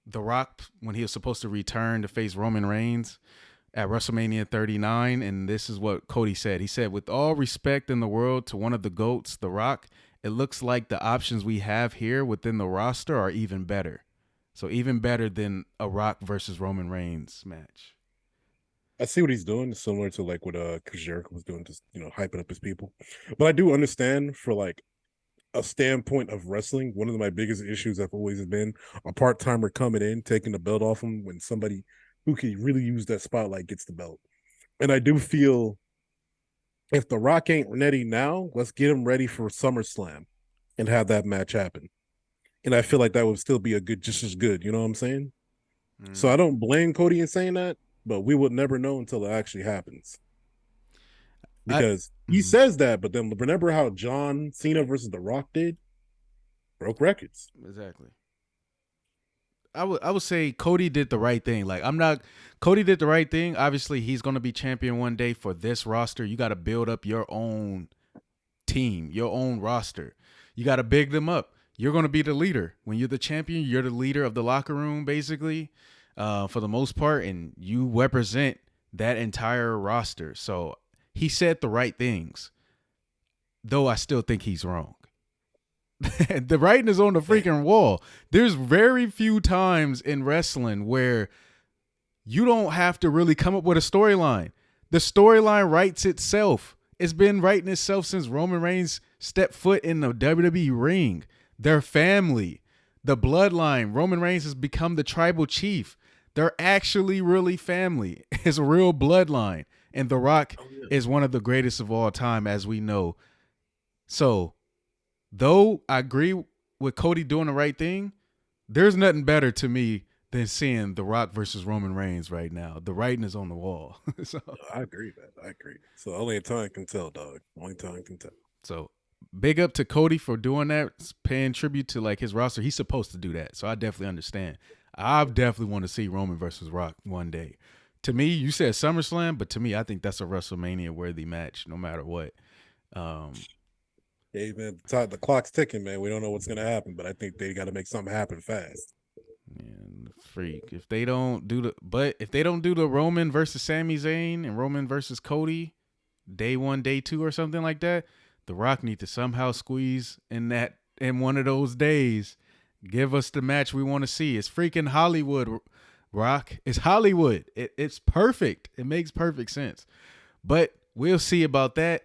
The Rock when he was supposed to return to face Roman Reigns at WrestleMania 39, and this is what Cody said. He said, "With all respect in the world to one of the GOATs, The Rock, it looks like the options we have here within the roster are even better. So even better than a Rock versus Roman Reigns match." I see what he's doing, similar to like what Chris Jericho was doing, just hyping up his people. But I do understand for like a standpoint of wrestling, one of my biggest issues have always been a part timer coming in, taking the belt off him when somebody who can really use that spotlight gets the belt. And I do feel if The Rock ain't ready now, let's get him ready for SummerSlam and have that match happen. And I feel like that would still be a good, just as good. You know what I'm saying? So I Mm. don't blame Cody in saying that, but we would never know until it actually happens. I Because he mm, says that, but then remember how John Cena versus The Rock did? Broke records. exactly. I would say Cody did the right thing. Like I'm not Cody did the right thing. Obviously, he's going to be champion one day for this roster. You got to build up your own team, your own roster. You got to big them up. You're going to be the leader. When you're the champion, you're the leader of the locker room, basically, for the most part, and you represent that entire roster. So he said the right things, though I still think he's wrong. The writing is on the freaking wall. There's very few times in wrestling where you don't have to really come up with a storyline. The storyline writes itself. It's been writing itself since Roman Reigns stepped foot in the WWE ring. Their family, the bloodline. Roman Reigns has become the tribal chief. They're actually really family. It's a real bloodline. And The Rock Oh, yeah. is one of the greatest of all time, as we know. So, though I agree with Cody doing the right thing, there's nothing better to me than seeing The Rock versus Roman Reigns right now. The writing is on the wall. so, I agree, man. I agree. So only time can tell, dog. Only time can tell. so big up to Cody for doing that, paying tribute to like his roster. He's supposed to do that. So I definitely understand. I definitely want to see Roman versus Rock one day. To me, you said SummerSlam, but to me, I think that's a WrestleMania worthy match, no matter what. Um, Hey, man, the clock's ticking, man. We don't know what's gonna happen, but I think they got to make something happen fast. Man, freak. If they don't do the Roman versus Sami Zayn and Roman versus Cody, day one, day two, or something like that, The Rock need to somehow squeeze in one of those days. Give us the match we want to see. It's freaking Hollywood, Rock. It's Hollywood. It's perfect. It makes perfect sense. But we'll see about that.